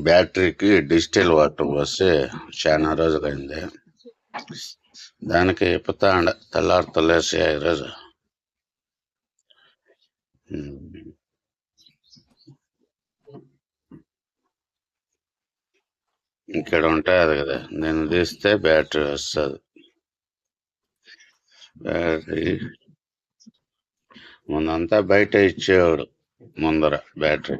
బ్యాటరీకి digital water పోసి చాలా రోజులైంది. దానికి ఇప్పుతా ఉండ తెల్లారుతలేసి ఈరోజు. ఇక్కడ ఉంటుంది కదా, నేను తీస్తే బ్యాటరీ వస్తుంది. బ్యాటరీ ముందంతా బయట ఇచ్చేవాడు ముందర బ్యాటరీ.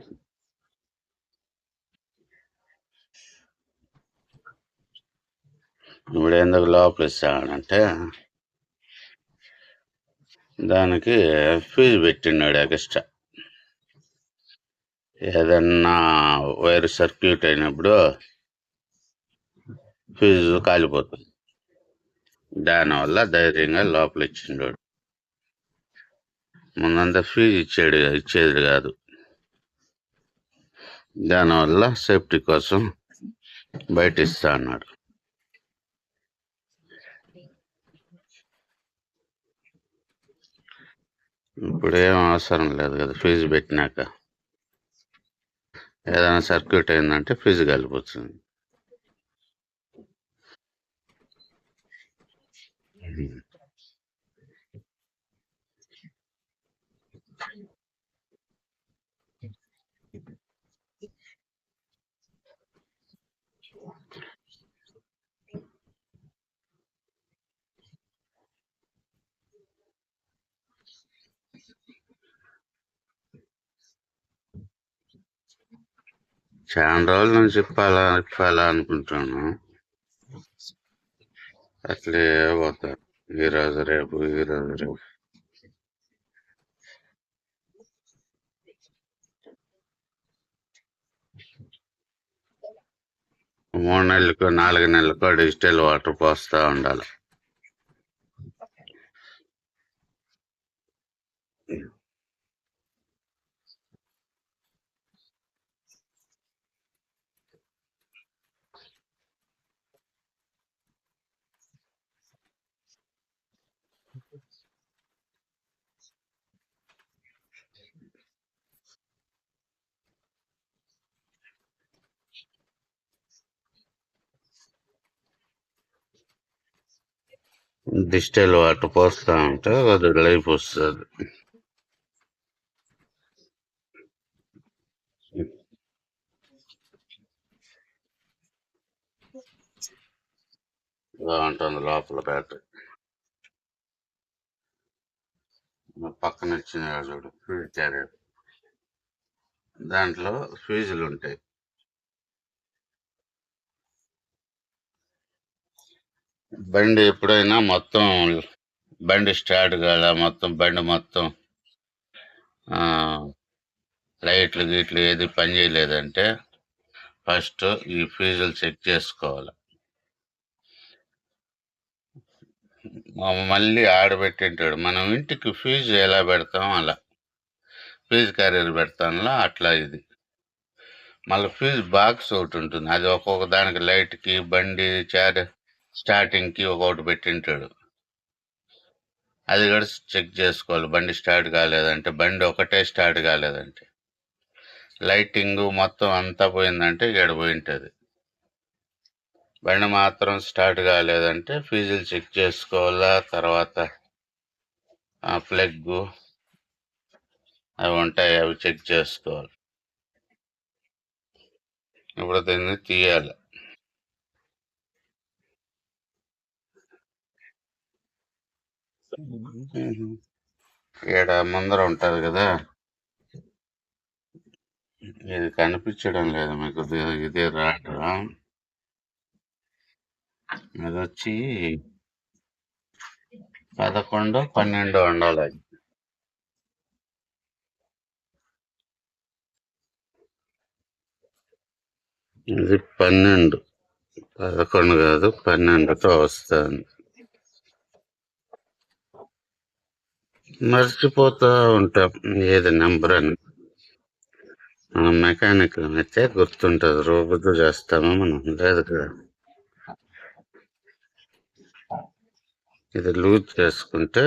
ఇప్పుడు ఎందుకు లోపల ఇస్తానంటే దానికి ఫీజు పెట్టినాడు ఎక్స్ట్రా. ఏదన్నా వైర్ సర్క్యూట్ అయినప్పుడు ఫీజు కాలిపోతుంది. దానివల్ల ధైర్యంగా లోపల ఇచ్చిండు. ముందంతా ఫీజు ఇచ్చేది కాదు. దానివల్ల సేఫ్టీ కోసం బయట ఇస్తా అన్నాడు. ఇప్పుడు ఏం అవసరం లేదు కదా, ఫీజు పెట్టినాక ఏదైనా సర్క్యూట్ అయిందంటే ఫీజు కలిపోతుంది. చాలా రోజుల నుంచి ఇప్పాలా అనుకుంటాను. అట్లే పోతా, ఈరోజు రేపు 3 నెలలకో 4 నెలలకో డిజిటల్ వాటర్ పోస్తా ఉండాలి. డిజిటల్ వాటర్ పోస్తా ఉంటే అది లైఫ్ వస్తుంది. బాగుంటుంది లోపల బ్యాటరీ. పక్కన ఇచ్చిన చూడు ఫీడ్ క్యారియర్, దాంట్లో ఫీజులు ఉంటాయి. బండి ఎప్పుడైనా మొత్తం బండి స్టార్ట్ కాల, బండి మొత్తం లైట్లు గీట్లు ఏది పని చేయలేదంటే ఫస్ట్ ఈ ఫీజులు చెక్ చేసుకోవాలి. మళ్ళీ ఆడబెట్టింటాడు. మనం ఇంటికి ఫీజు ఎలా పెడతాం అలా ఫీజు క్యారియర్ పెడతాంలా అట్లా ఇది. మళ్ళీ ఫీజు బాక్స్ ఒకటి ఉంటుంది, అది ఒక్కొక్క దానికి లైట్కి బండి స్టార్టింగ్కి ఒకటి పెట్టింటాడు. అది కూడా చెక్ చేసుకోవాలి. బండి స్టార్ట్ కాలేదంటే, బండి ఒకటే స్టార్ట్ కాలేదంటే, లైటింగ్ మొత్తం అంతా పోయిందంటే ఇక్కడ పోయింటుంది. బండి మాత్రం స్టార్ట్ కాలేదంటే ఫీజులు చెక్ చేసుకోవాలా. తర్వాత ప్లగ్ అవి ఉంటాయి, అవి చెక్ చేసుకోవాలి. ఇప్పుడు దీన్ని తీయాలి. ఇక్కడ ముందర ఉంటుంది కదా, ఇది కనిపించడం లేదు మీకు, ఇదే రాడ్. అది వచ్చి 11, 12 ఉండాలి. ఇది 12, 11 కాదు 12తో వస్తుంది. మర్చిపోతా ఉంటాం ఏది నెంబర్ అని. మనం మెకానిక్ అయితే గుర్తుంటుంది, రోజు చేస్తామో మనం, లేదు కదా. ఇది లూజ్ చేసుకుంటే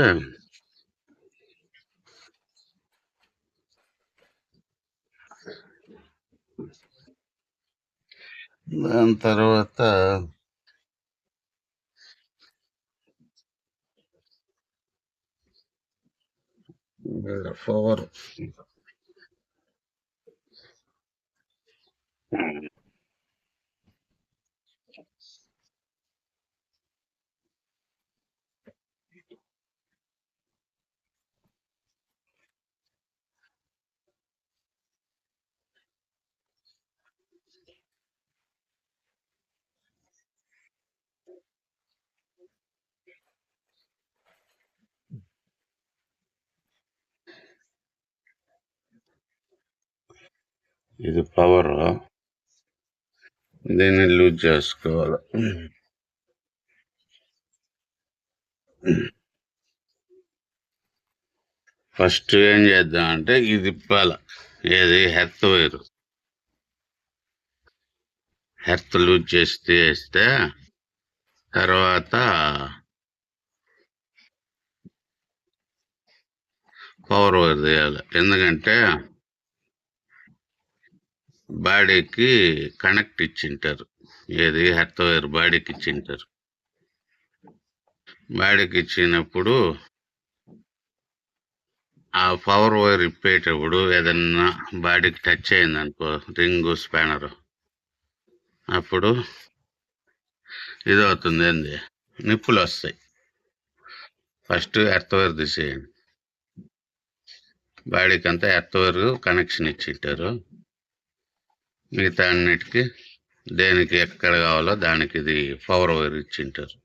దాని తర్వాత పవర్ ఇది పవర్. దీన్ని లూజ్ చేసుకోవాలి. ఫస్ట్ ఏం చేద్దామంటే ఇది తిప్పాల. ఏది హెర్త్ వైరు. హెర్త్ లూజ్ చేసి తీస్తే తర్వాత పవర్ వైర్ తీయాలి. ఎందుకంటే బాడీకి కనెక్ట్ ఇచ్చింటారు. ఏది హెర్త్ వైర్ బాడీకి ఇచ్చింటారు. బాడీకి ఇచ్చినప్పుడు ఆ పవర్ వైర్ ఇప్పేటప్పుడు ఏదన్నా బాడీకి టచ్ అయిందనుకో, రింగు స్పానర్, అప్పుడు ఇది అవుతుంది. ఏంది, నిప్పులు వస్తాయి. ఫస్ట్ ఎర్త్ వైర్ తీసేయండి. బాడీకి అంతా ఎర్త్ వైర్ కనెక్షన్ ఇచ్చింటారు. మిగతా అన్నిటికీ దేనికి ఎక్కడ కావాలో దానికి ఇది పవర్ వైర్ ఇచ్చింటారు.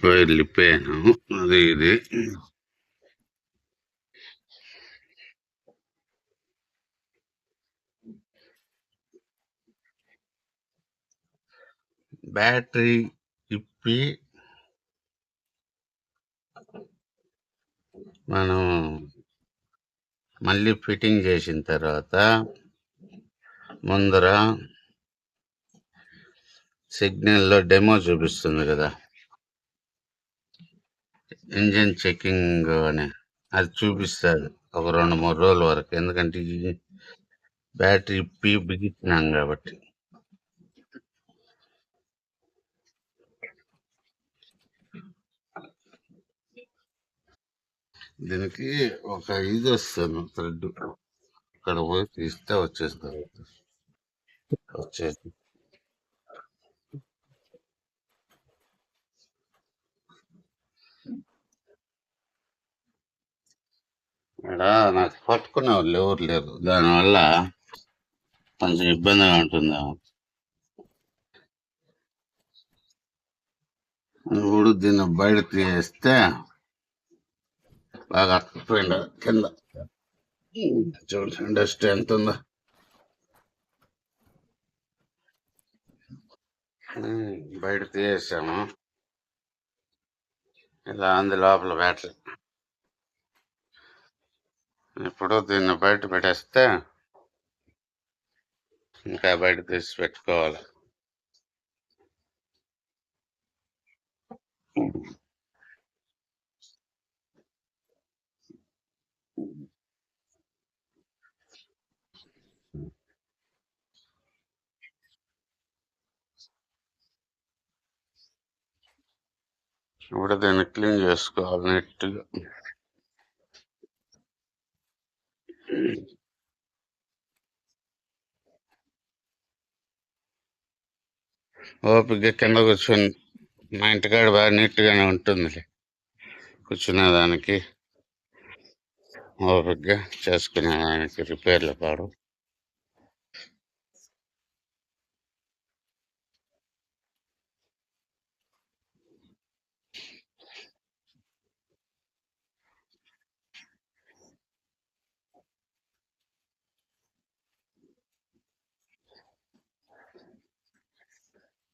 వైర్లు ఇప్పాను. అది ఇది బ్యాటరీ ఇప్పి మనం మళ్ళీ ఫిట్టింగ్ చేసిన తర్వాత ముందర సిగ్నల్లో డెమో చూపిస్తుంది కదా, ఇంజిన్ చెకింగ్ అని, అది చూపిస్తుంది ఒక 2-3 రోజుల వరకు. ఎందుకంటే ఈ బ్యాటరీ ఇప్పి బిగించినాం కాబట్టి. దీనికి ఒక ఇది వస్తుంది, థ్రెడ్. ఇక్కడ పోయి తీస్తే వచ్చేస్తుంది. వచ్చేసి ఇక్కడ నాకు పట్టుకునే వాళ్ళు ఎవరు లేరు. దానివల్ల కొంచెం ఇబ్బందిగా ఉంటుందేమో. ఇప్పుడు దీన్ని బయట తీస్తే బాగా అతుక్కుపోయింది కింద. చూడండి డస్ట్ ఎంత ఉందో. బయట తీసేసాము. ఇలా అంది లోపల బ్యాటరీ. ఇప్పుడు దీన్ని బయట పెట్టేస్తే ఇంకా బయట తీసి పెట్టుకోవాలి. ఇప్పుడు దీన్ని క్లీన్ చేసుకోవాలి నీట్గా. ఓపిక కింద కూర్చొని, మా ఇంటికాడ బాగా నీట్గానే ఉంటుంది. కూర్చునేదానికి ఓపికగా చేసుకునేదానికి రిపేర్లు పాడు.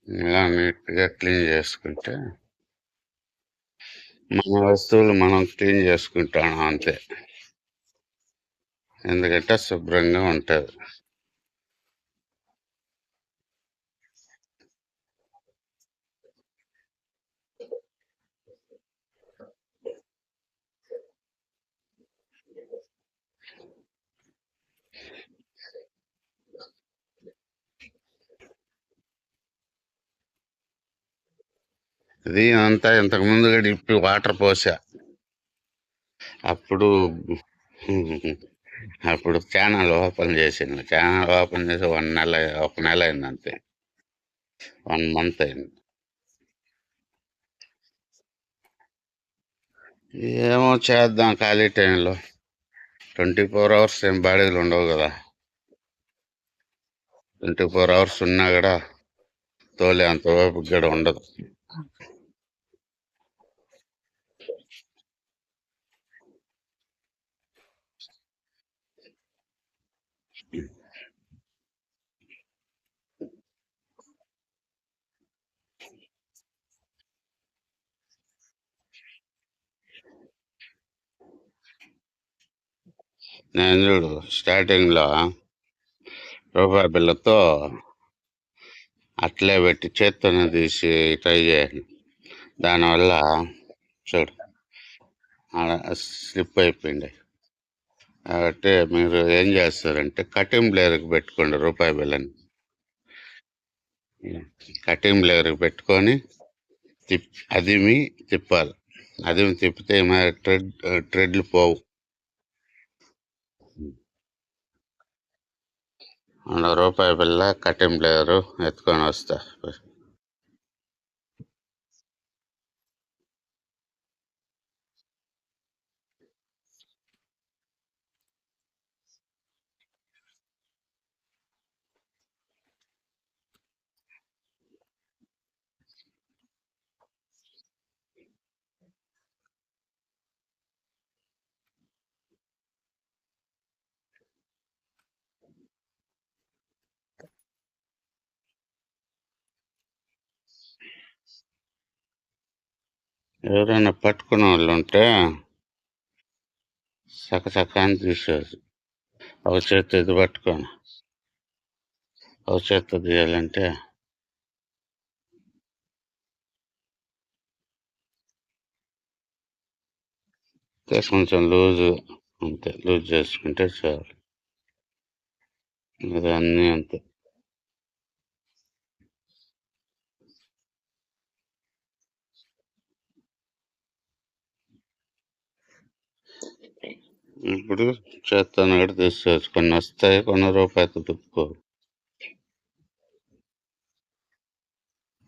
ఇలా నీట్గా క్లీన్ చేసుకుంటే మన వస్తువులు మనం క్లీన్ చేసుకుంటాం అంతే. ఎందుకంటే శుభ్రంగా ఉంటుంది. ఇది అంతా ఇంతకు ముందు కూడా ఇప్పి వాటర్ పోసా. అప్పుడు అప్పుడు ఛానల్ ఓపెన్ చేసింది. ఛానల్ ఓపెన్ చేసి 1 నెల అయింది అంతే. 1 మంత్ అయింది. ఏమో చేద్దాం ఖాళీ టైంలో. 24 అవర్స్ ఏం బాడీలు ఉండవు కదా. 24 అవర్స్ ఉన్నా కూడా తోలే అంత ఓపిక కూడా ఉండదు. నేను చూడు స్టార్టింగ్లో రూపాయి బిళ్ళతో అట్లే పెట్టి చేత్తోనే తీసి ట్రై చేయాలి. దానివల్ల చూడు స్లిప్ అయిపోయింది. కాబట్టి మీరు ఏం చేస్తారంటే కటింగ్ బ్లేయర్కి పెట్టుకోండి రూపాయి బిళ్ళని. కటింగ్ బ్లేయర్కి పెట్టుకొని అదిమి తిప్పాలి. అదిమి తిప్పితే ట్రెడ్లు పోవు. 100 రూపాయి బిళ్ళ కటింగ్ బ్లేయరు ఎత్తుకొని వస్తా. ఎవరైనా పట్టుకునే వాళ్ళు ఉంటే సకసకాన్ని తీసేది. ఒక చేత్తో ఇది పట్టుకొని ఒక చేత్తో తీయాలంటే కొంచెం లూజు అంతే. లూజ్ చేసుకుంటే చాలు. ఇది అన్నీ అంతే. ఇప్పుడు చేత్తాను కూడా తీసుకోవచ్చు. కొన్ని వస్తాయి, కొన్ని రూపాయితో తిప్పుకో.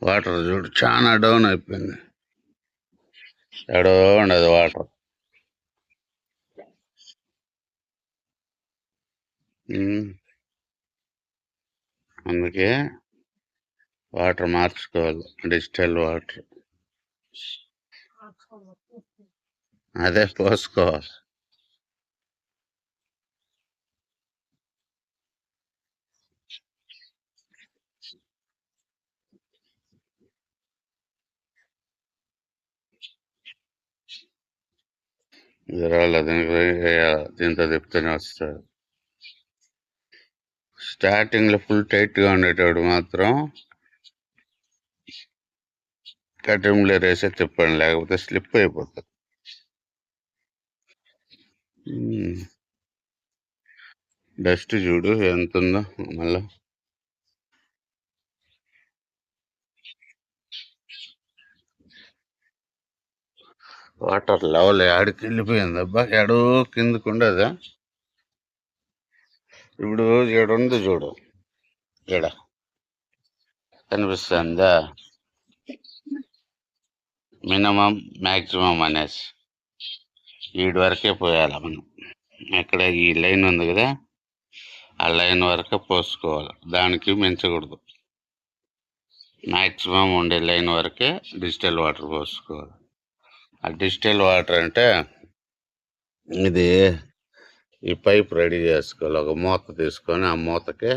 వాటర్ చూడు చాలా డౌన్ అయిపోయింది. ఎడో ఉండదు వాటర్. అందుకే వాటర్ మార్చుకోవాలి, డిజిటల్ వాటర్. అదే పోసుకోవాలి. ఇది రాలేదు, దీంతో తిప్పుతూనే వస్తుంది. స్టార్టింగ్లో ఫుల్ టైట్గా ఉండేటప్పుడు మాత్రం కటింగ్లో వేసే తిప్పండి, లేకపోతే స్లిప్ అయిపోతుంది. డస్ట్ చూడు ఎంత ఉందో. మళ్ళా వాటర్ లెవెల్ ఆడికి వెళ్ళిపోయింది. అబ్బా ఎడో కిందకు ఉండదా. ఇప్పుడు ఈడుంది చూడు, ఈడ కనిపిస్తుందా మినిమం మ్యాక్సిమం అనేసి. వీడి వరకే పోయాలి మనం. ఎక్కడ ఈ లైన్ ఉంది కదా, ఆ లైన్ వరకే పోసుకోవాలి, దానికి మించకూడదు. మ్యాక్సిమం ఉండే లైన్ వరకే డిజిటల్ వాటర్ పోసుకోవాలి. ఆ డిజిటల్ వాటర్ అంటే ఇది ఈ పైప్ రెడీ చేసుకోవాలి. ఒక మూత తీసుకొని ఆ మూతకి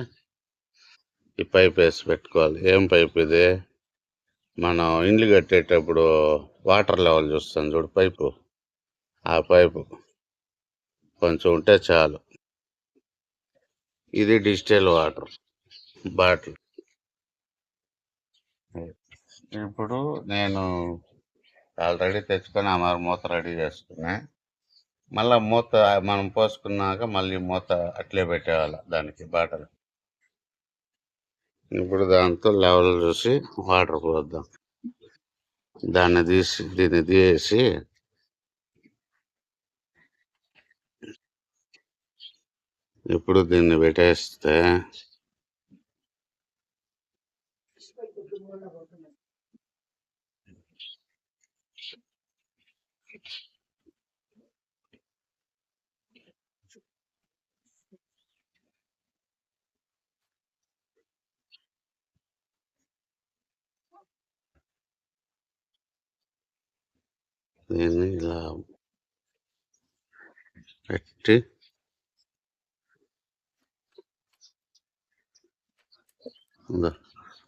ఈ పైప్ వేసి పెట్టుకోవాలి. ఏం పైప్ ఇది? మనం ఇండ్లు కట్టేటప్పుడు వాటర్ లెవెల్ చూస్తాం చూడు, పైపు. ఆ పైపు కొంచెం ఉంటే చాలు. ఇది డిజిటల్ వాటర్ బాటిల్. ఇప్పుడు నేను ఆల్రెడీ తెచ్చుకొని మూత రెడీ చేసుకున్నా. మళ్ళా మూత మనం పోసుకున్నాక మళ్ళీ మూత అట్లే పెట్టేవాళ్ళ దానికి బాటిల్. ఇప్పుడు దాంతో లెవెల్ చూసి వాటర్ పోద్దాం. దీన్ని తీసి ఇప్పుడు దీన్ని పెట్టేస్తే దీన్ని ఇలా పెట్టి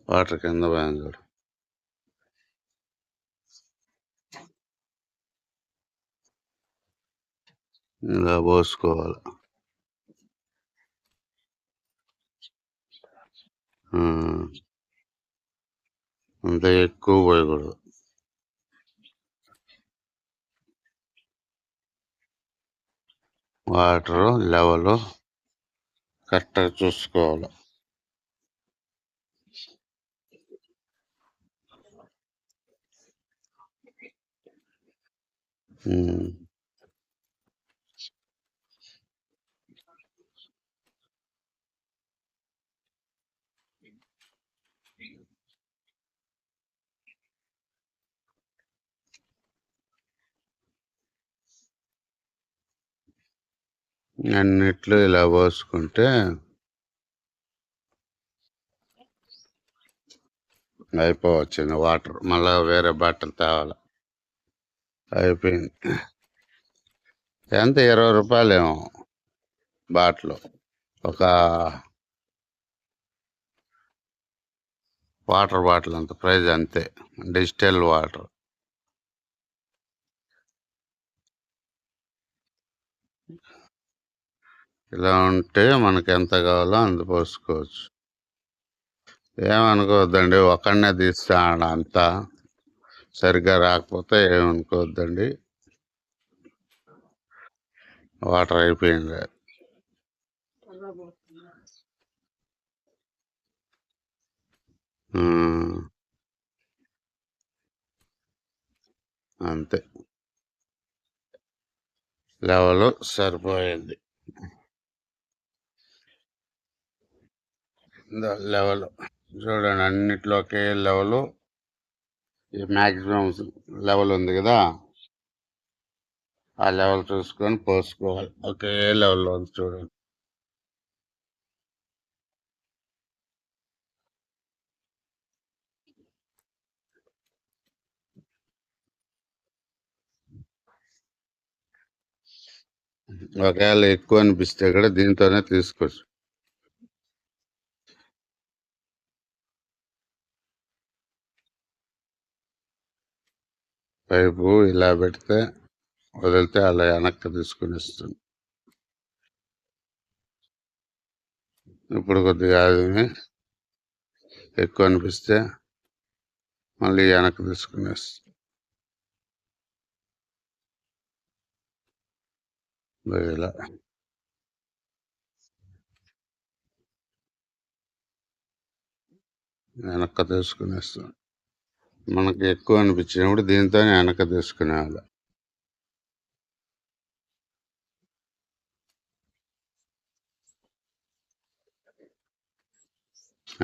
వాటర్ కింద పోయింది చూడు. ఇలా పోసుకోవాలి. అంత ఎక్కువ పోయకూడదు. వాటర్ లెవెల్ కరెక్ట్గా చూసుకోవాలి. అన్నిట్లో ఇలా పోసుకుంటే అయిపోవచ్చింది. వాటర్ మళ్ళా వేరే బాటిల్ తేవాలి. అయిపోయింది. ఎంత 20 రూపాయలేమో బాటిల్. ఒక వాటర్ బాటిల్ అంత ప్రైజ్ అంతే. Digital water. ఇలా ఉంటే మనకి ఎంత కావాలో అంత పోసుకోవచ్చు. ఏమనుకోవద్దండి, ఒకనే తీస్తాడు అంతా. సరిగ్గా రాకపోతే ఏమనుకోవద్దండి. వాటర్ అయిపోయింది. అంతే, లెవెల్ సరిపోయింది. లెవెల్ చూడండి, అన్నిట్లో ఒకే లెవెల్. మ్యాక్సిమం లెవెల్ ఉంది కదా, ఆ లెవెల్ చూసుకొని పోసుకోవాలి. ఒకే లెవెల్లో ఉంది చూడండి. ఒకవేళ ఎక్కువ అనిపిస్తే కూడా దీంతోనే తీసుకోవచ్చు. పైపు ఇలా పెడితే వదిలితే అలా వెనక్కి తీసుకుని ఇస్తుంది. ఇప్పుడు కొద్దిగా అది ఎక్కువ అనిపిస్తే మళ్ళీ వెనక్కి తీసుకుని ఇస్తుంది. ఇలా వెనక్కి తీసుకునేస్తాం. మనకి ఎక్కువ అనిపించినప్పుడు దీంతోనే వెనక్కి తీసుకునేవాళ్ళం.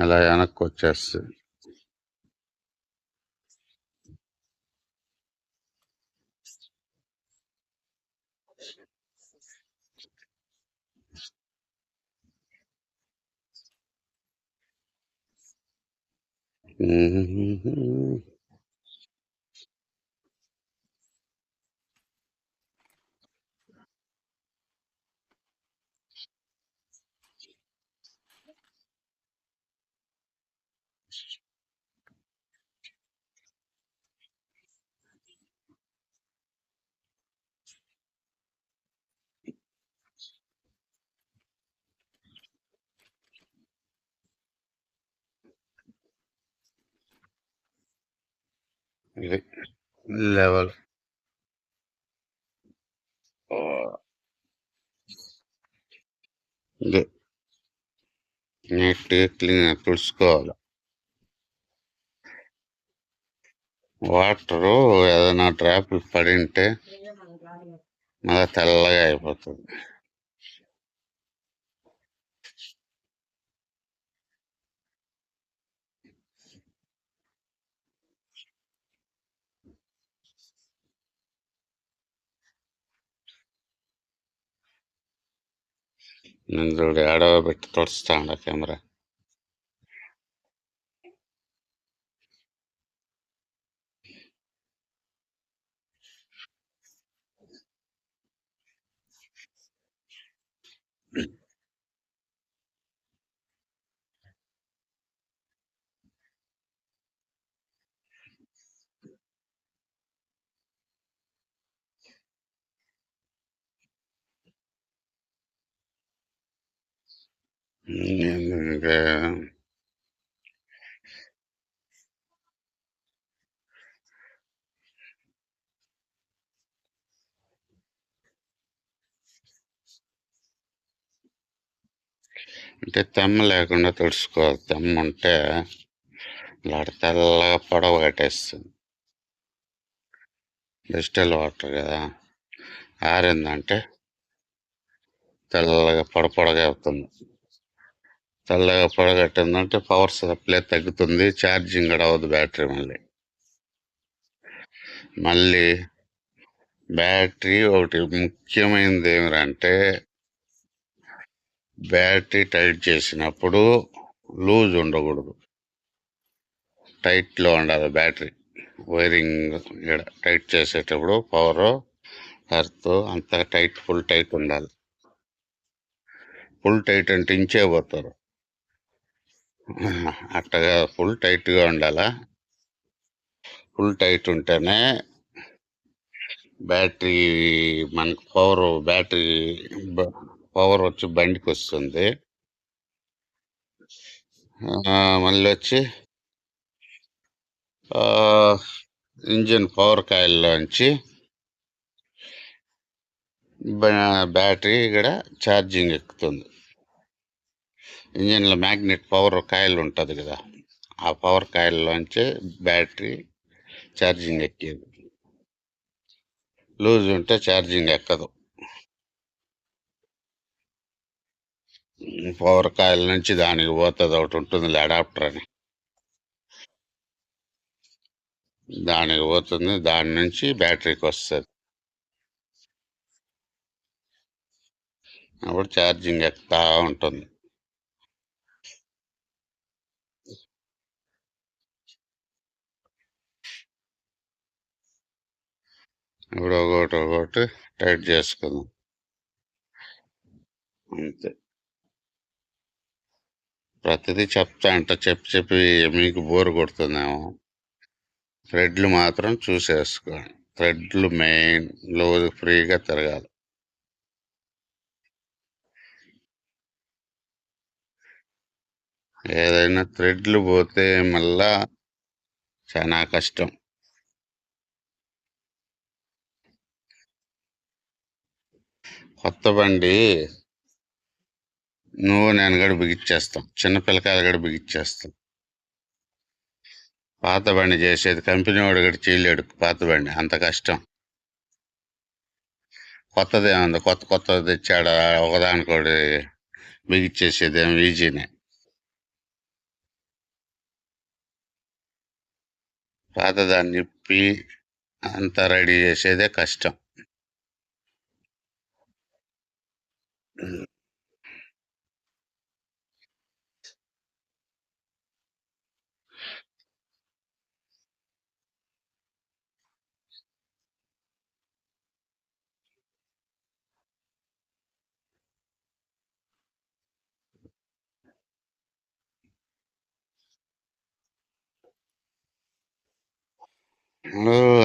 అలా వెనక్కి వచ్చేస్తుంది. ఇది లెవెల్. ఇది నీట్గా క్లీన్ తుడుచుకోవాలి. వాటరు ఏదైనా డ్రాప్లు పడింటే మళ్ళీ తెల్లగా అయిపోతుంది. నేను చూడు అడవ పెట్టి తుడుస్తాను కెమెరా. ఇంకా అంటే తెమ్మ లేకుండా తుడుచుకోవాలి. తెమ్మ ఉంటే ఇలాంటి తెల్లగా పొడవ కట్టేస్తుంది. డిజిటల్ వాటర్ కదా, ఆరిందంటే తెల్లగా పొడగా అవుతుంది. తెల్లగా పొడగట్టిందంటే పవర్ సప్లై తగ్గుతుంది, ఛార్జింగ్ కూడా అవ్వదు బ్యాటరీ. మళ్ళీ బ్యాటరీ ఒకటి ముఖ్యమైనది ఏమిటంటే, బ్యాటరీ టైట్ చేసినప్పుడు లూజ్ ఉండకూడదు, టైట్లో ఉండాలి బ్యాటరీ. వైరింగ్ టైట్ చేసేటప్పుడు పవర్ ఎర్త్ అంతా టైట్, ఫుల్ టైట్ ఉండాలి. ఫుల్ టైట్ అంటే ఇంచే పోతారు, అట్టగా ఫుల్ టైట్గా ఉండాలా. ఫుల్ టైట్ ఉంటేనే బ్యాటరీ మనకు బ్యాటరీ పవర్ వచ్చి బండికి వస్తుంది. మళ్ళీ వచ్చి ఇంజిన్ పవర్ కాయిల్లోంచి బ్యాటరీ కూడా ఛార్జింగ్ ఎక్కుతుంది. ఇంజిన్లో మ్యాగ్నెట్ పవర్ కాయిల్ ఉంటుంది కదా, ఆ పవర్ కాయిల్లోంచి బ్యాటరీ ఛార్జింగ్ ఎక్కేది. లూజ్ ఉంటే ఛార్జింగ్ ఎక్కదు. పవర్ కాయిల్ నుంచి దానికి పోతుంది, ఒకటి ఉంటుంది అడాప్టర్ అని, దానికి పోతుంది, దాని నుంచి బ్యాటరీకి వస్తుంది. అప్పుడు ఛార్జింగ్ ఎక్కుతా ఉంటుంది. ఇప్పుడు ఒకటి టైట్ చేసుకుందాం అంతే. ప్రతిదీ చెప్తా అంట, చెప్పి మీకు బోర్ కొడుతుందేమో. థ్రెడ్లు మాత్రం చూసేసుకోండి. థ్రెడ్లు మెయిన్ లోజు ఫ్రీగా తిరగాలి. ఏదైనా థ్రెడ్లు పోతే మళ్ళా చాలా కష్టం. కొత్త బండి నువ్వు నేను కూడా బిగిచ్చేస్తాం, చిన్న పిల్లకాయలు కూడా బిగిచ్చేస్తాం. పాత బండి చేసేది కంపెనీ వాడు కూడా చేయలేడు, పాత బండి అంత కష్టం. కొత్తది ఏముంది, కొత్తది తెచ్చాడ ఒకదానికోటి బిగిచ్చేసేది ఏమి ఈజీనే. పాతదాన్ని ఇప్పి అంతా రెడీ చేసేదే కష్టం.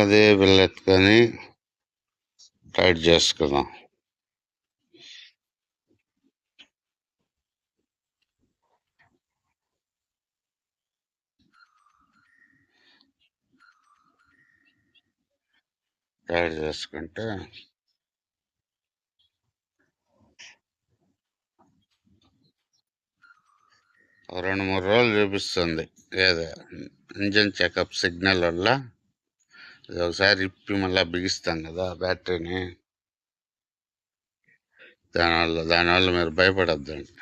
అదే బిల్లెత్తుకొని టైట్ చేసుకుందాం. యాడ్ చేసుకుంటే 2-3 రోజులు చూపిస్తుంది. ఏదో ఇంజన్ చెకప్ సిగ్నల్ వల్ల అది ఒకసారి ఇప్పి మళ్ళీ బిగిస్తాం కదా బ్యాటరీని. దానివల్ల మీరు భయపడద్దండి.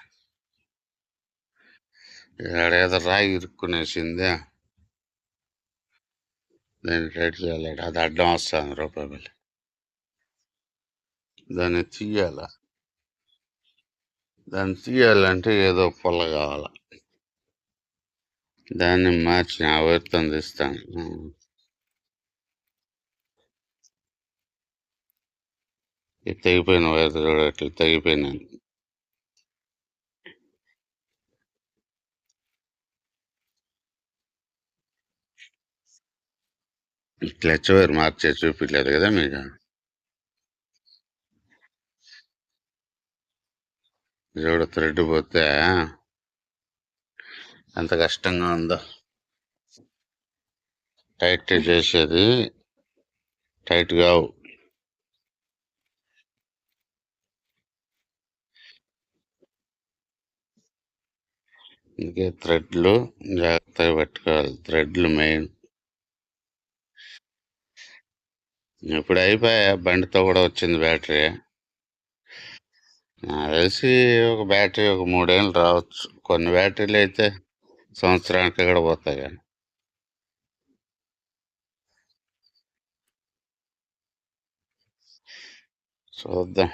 ఇక్కడ ఏదో రాయి ఇరుక్కునేసిందే, దాన్ని టైట్ చేయాలి. అది అడ్డం వస్తుంది రూపాయలు. దాన్ని తీయాలంటే ఏదో పొల్ల కావాల. దాన్ని మార్చి ఆ వైరుతో తీస్తాను. ఇది తెగిపోయిన వైరు చూడట్లు తెగిపోయినాను. క్లచ్ వైర్ మార్చే చూపించలేదు కదా మీకు. చూడ థ్రెడ్ పోతే ఎంత కష్టంగా ఉందో. టైట్ చేసేది టైట్ కావు. అందుకే థ్రెడ్లు జాగ్రత్తగా పెట్టుకోవాలి. థ్రెడ్లు మెయిన్. ఇప్పుడు అయిపోయా, బండితో కూడా వచ్చింది బ్యాటరీ. నాకు తెలిసి ఒక బ్యాటరీ ఒక 3 ఏళ్ళు రావచ్చు. కొన్ని బ్యాటరీలు అయితే సంవత్సరానికి కూడా పోతాయి. కానీ చూద్దాం.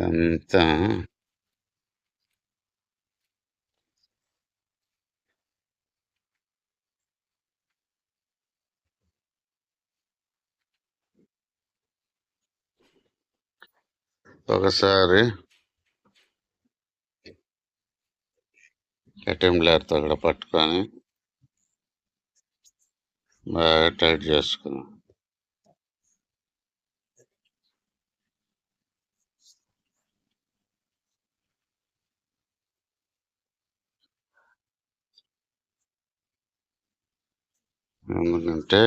అంతా ఒకసారి అటెంప్లర్తో కూడా పట్టుకొని బాగా టైట్ చేసుకున్నాం. ఎందుకంటే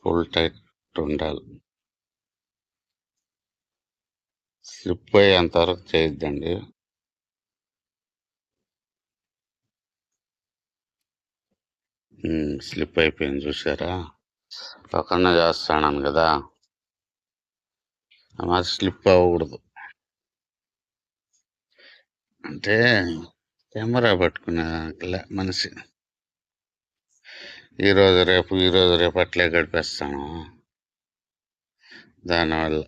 ఫుల్ టైట్ ఉండాలి. స్లిప్ అయ్యేంతవరకు చేయొద్దండి. స్లిప్ అయిపోయింది చూసారా. పక్కన చేస్తాను కదా, మరి స్లిప్ అవ్వకూడదు. అంటే కెమెరా పట్టుకునే మనిషి ఈరోజు రేపు అట్లే గడిపేస్తాను. దానివల్ల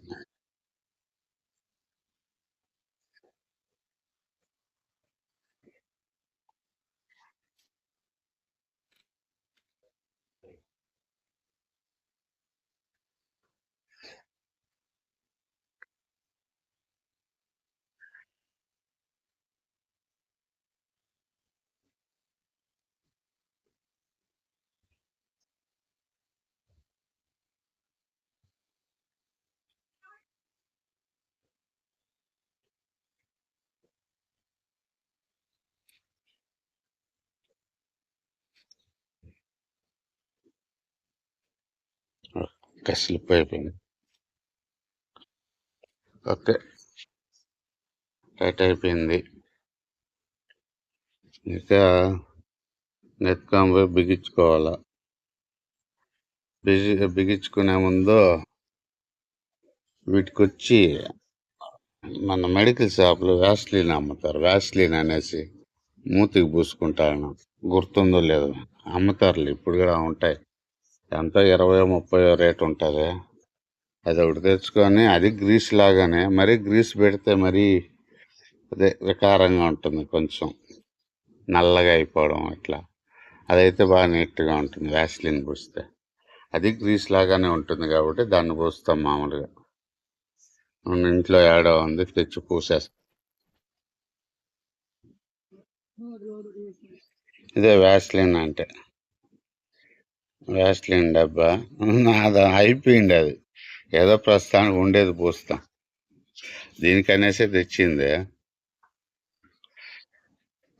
స్లిప్ అయిపోయింది. ఓకే, టైట్ అయిపోయింది. ఇంకా నెత్తుకొని బిగించుకోవాలా. బిగించుకునే ముందు వీటికి వచ్చి మన మెడికల్ షాప్లో వ్యాస్లీన్ అమ్ముతారు. వ్యాస్లీన్ అనేసి మూతికి పూసుకుంటాను. గుర్తుందో లేదో, అమ్ముతారులే ఇప్పుడు కూడా ఉంటాయి. ఎంత 20-30 రేట్ ఉంటుంది. అది ఒకటి తెచ్చుకొని, అది గ్రీస్ లాగానే, మరీ గ్రీస్ పెడితే మరీ అదే వికారంగా ఉంటుంది, కొంచెం నల్లగా అయిపోవడం అట్లా. అదైతే బాగా నీట్గా ఉంటుంది వ్యాస్లిన్ పూస్తే. అది గ్రీస్ లాగానే ఉంటుంది కాబట్టి దాన్ని పూస్తాం మామూలుగా. ఇంట్లో ఏడో ఉంది, తెచ్చి పూసేస్తాం. ఇదే వ్యాస్లిన్ అంటే. వ్యాస్లిన్ డబ్బా. నాది అయిపోయింది అది. ఏదో ప్రస్తుతానికి ఉండేది పూస్తాం. దీనికనేసే తెచ్చింది.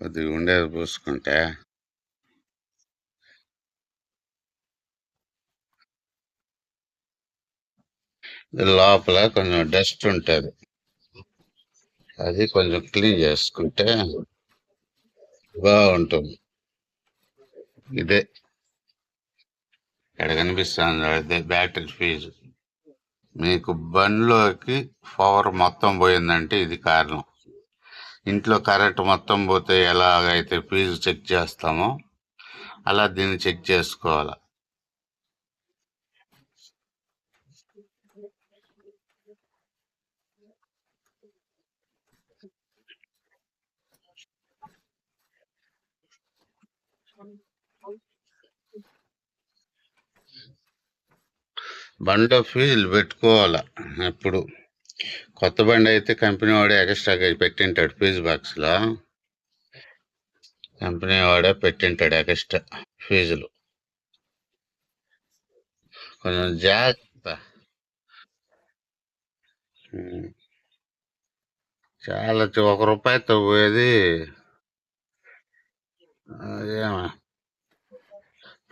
కొద్దిగా ఉండేది పూసుకుంటే లోపల కొంచెం డస్ట్ ఉంటుంది. అది కొంచెం క్లీన్ చేసుకుంటే బాగుంటుంది. ఇదే ఇక్కడ కనిపిస్తుంది, అదే బ్యాటరీ ఫీజు. మీకు బండ్లోకి పవర్ మొత్తం పోయిందంటే ఇది కారణం. ఇంట్లో కరెంట్ మొత్తం పోతే ఎలాగైతే ఫీజు చెక్ చేస్తామో అలా దీన్ని చెక్ చేసుకోవాలి. బండిలో ఫీజులు పెట్టుకోవాలి. ఎప్పుడు కొత్త బండి అయితే కంపెనీ వాడే ఎక్స్ట్రాగా పెట్టింటాడు ఫీజు బాక్స్లో. కంపెనీ వాడే పెట్టింటాడు ఎక్స్ట్రా ఫీజులు. కొంచెం జాగ్రత్త. చాలా ₹1 పోయేది. ఏమో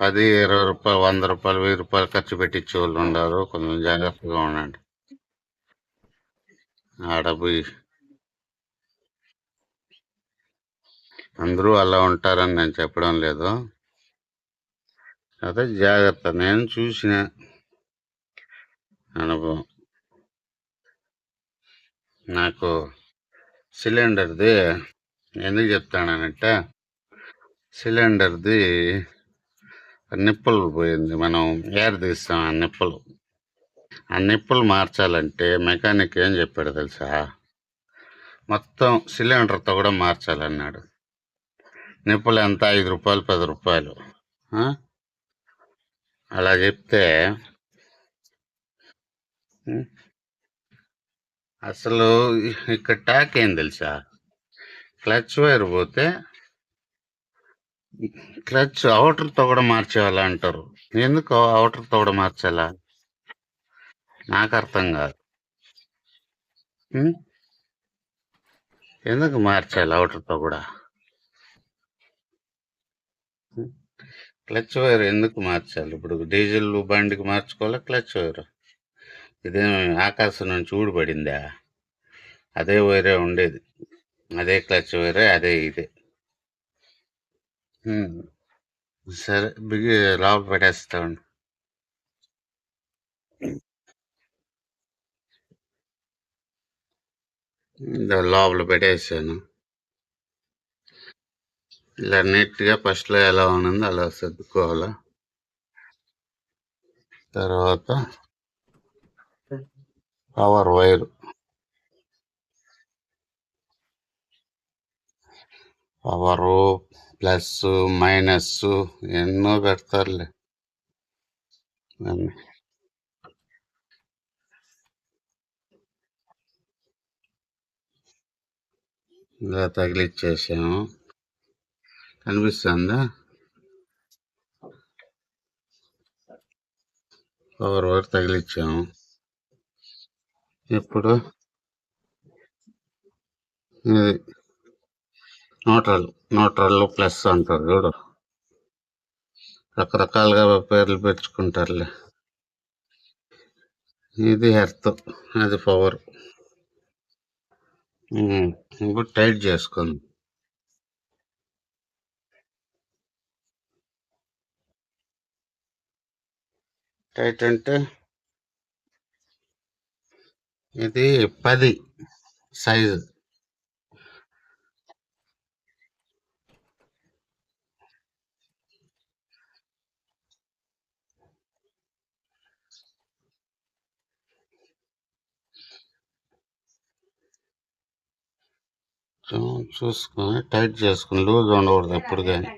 10, ₹20, ₹100, ₹1000 ఖర్చు పెట్టించే వాళ్ళు ఉన్నారు. కొంచెం జాగ్రత్తగా ఉండండి ఆడ పోయి. అందరూ అలా ఉంటారని నేను చెప్పడం లేదు. అదే జాగ్రత్త. నేను చూసిన అనుభవం. నాకు సిలిండర్ది ఎందుకు చెప్తానంటే, సిలిండర్ది నిప్పులు పోయింది. మనం ఏర్ తీస్తాం ఆ నిప్పులు. ఆ నిప్పులు మార్చాలంటే మెకానిక్ ఏం చెప్పాడు తెలుసా? మొత్తం సిలిండర్తో కూడా మార్చాలన్నాడు. నిప్పులు ఎంత? ₹5, ₹10. అలా చెప్తే అసలు ఇక్కడ టాక్ ఏం తెలుసా? క్లచ్ వైర్ పోతే క్లచ్ అవుటర్తో కూడా మార్చేవాళ్ళ అంటారు. ఎందుకు అవుటర్తో కూడా మార్చాలా? నాకు అర్థం కాదు. ఎందుకు మార్చాలి అవుటర్తో కూడా? క్లచ్ వైర్ ఎందుకు మార్చాలి? ఇప్పుడు డీజిల్ బండికి మార్చుకోవాలా క్లచ్ వైర్? ఇదేమి ఆకాశం నుంచి ఊడిపడిందా? అదే వైరే ఉండేది, అదే క్లచ్ వైరే, అదే ఇదే. సరే బిగి లోపల పెట్టేస్తామండి. లోపల పెట్టేసాను. ఇలా నీట్గా ఫస్ట్లో ఎలా ఉన్నదో అలా సర్దుకోవాలా. తర్వాత power wire, power plus minus ఎన్నో పెడతారులే. ఇలా తగిలిచ్చేసాము. కనిపిస్తుందా? పవర్ వైర్ తగిలిచ్చాము. ఇప్పుడు ఇది న్యూట్రల్ ప్లస్ అంటారు చూడు. రకరకాలుగా పేర్లు పెట్టుకుంటారులే. ఇది ఎర్త్, అది పవర్. ఇప్పుడు టైట్ చేసుకుంది. టైట్ అంటే ఇది 10 సైజు. చూసుకొని టైట్ చేసుకుని, లూజ్ ఉండకూడదు ఎప్పుడు కానీ.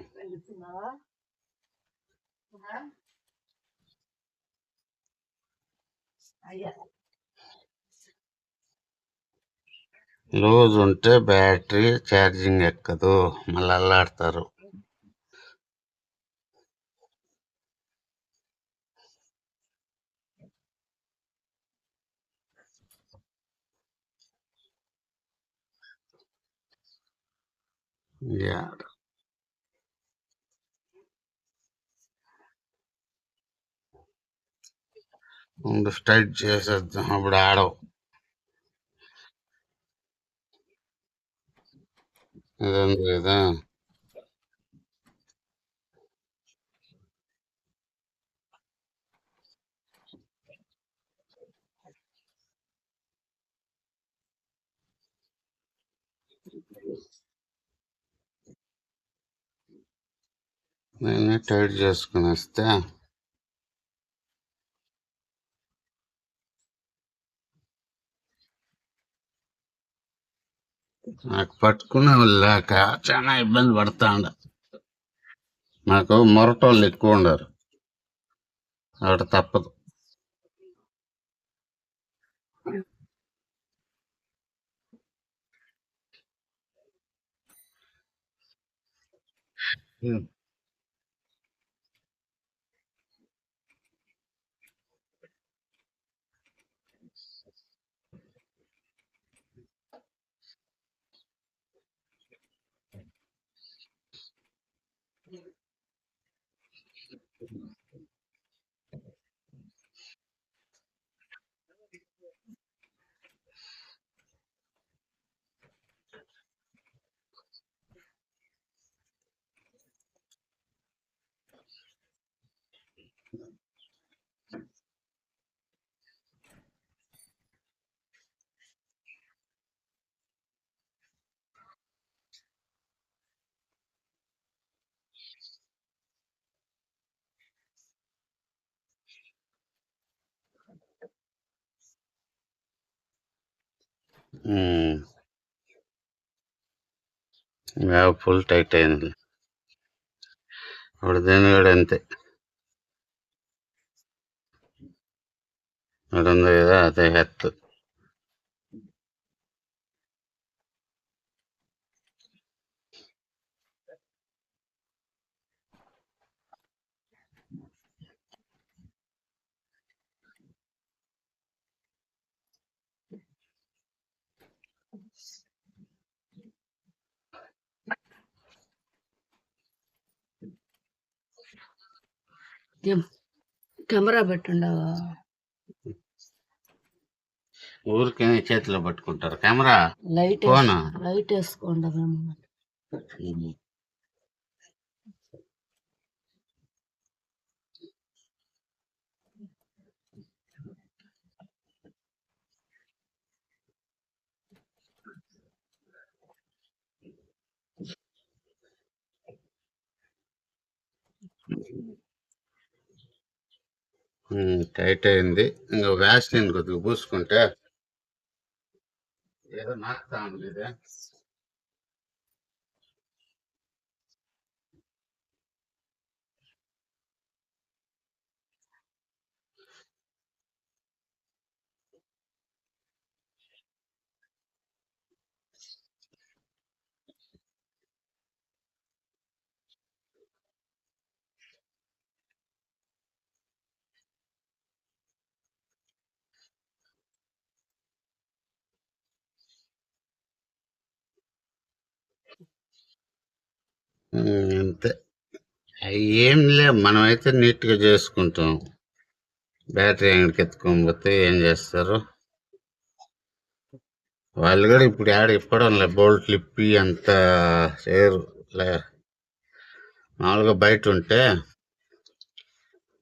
లూజ్ ఉంటే బ్యాటరీ ఛార్జింగ్ ఎక్కదు, మళ్ళీ అల్లాడతారు. ముందు స్టైట్ చేసేద్దాం, అప్పుడు ఆడవు. ఇది ఉంది కదా, నేనే టైట్ చేసుకుని వస్తే నాకు పట్టుకునే వాళ్ళాక చాలా ఇబ్బంది పడతాండ. నాకు మొరటోళ్ళు ఎక్కువ ఉండరు, అక్కడ తప్పదు. ఫుల్ టైట్ అయింది. ఇప్పుడు దీని కూడా అంతే, అది ఉంది కదా, అదే హెత్. కెమెరా పెట్టుండవా? ఊరికే చేతిలో పట్టుకుంటారు కెమెరా. లైట్ ఫోన్ లైట్ వేసుకోండి. టైట్ అయింది. ఇంకా వ్యాస్లిన్ కొద్దిగా పూసుకుంటే ఏదో నాకుతా ఉంది ఇది. అంతే, ఏం లేవు. మనమైతే నీట్గా చేసుకుంటాం. బ్యాటరీ అంగడికి ఎత్తుకొని పోతే ఏం చేస్తారు వాళ్ళు కూడా. ఇప్పుడు ఆడ ఇప్పడం లే, బోల్ట్లు ఇప్పి అంత చేయరు. మామూలుగా బయట ఉంటే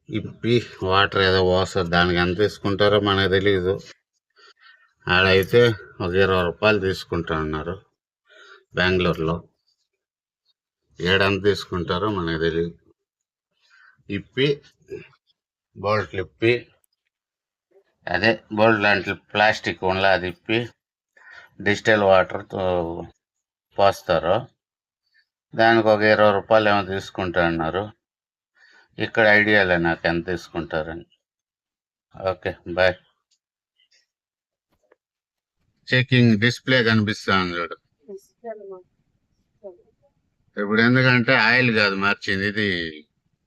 ఇప్పి వాటర్ ఏదో పోస్తారు, దానికి ఎంత తీసుకుంటారో మనకు తెలియదు. ఆడైతే ఒక 20 రూపాయలు తీసుకుంటా అన్నారు బెంగళూరులో. ఏడంత తీసుకుంటారో మనకు తెలియదు. ఇప్పి బోల్ట్లు ఇప్పి, అదే బోల్ట్ లాంటి ప్లాస్టిక్ ఉండలా, అది ఇప్పి డిజిటల్ వాటర్తో పోస్తారు. దానికి ఒక 20 రూపాయలు ఏమో తీసుకుంటా అన్నారు. ఇక్కడ ఐడియాలే నాకు ఎంత తీసుకుంటారని. Okay, bye. చెకింగ్ డిస్ప్లే కనిపిస్తుంది చూడు. ఇప్పుడు ఎందుకంటే ఆయిల్ కాదు మార్చింది, ఇది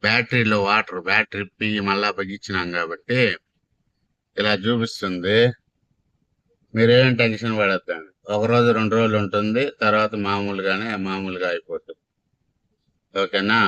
బ్యాటరీలో వాటర్, బ్యాటరీ పి మళ్ళా పగిచ్చినాం కాబట్టి ఇలా చూపిస్తుంది. మీరేం టెన్షన్ పడద్దండి, 1 రోజు 2 రోజులు ఉంటుంది, తర్వాత మామూలుగా అయిపోతుంది. ఓకేనా?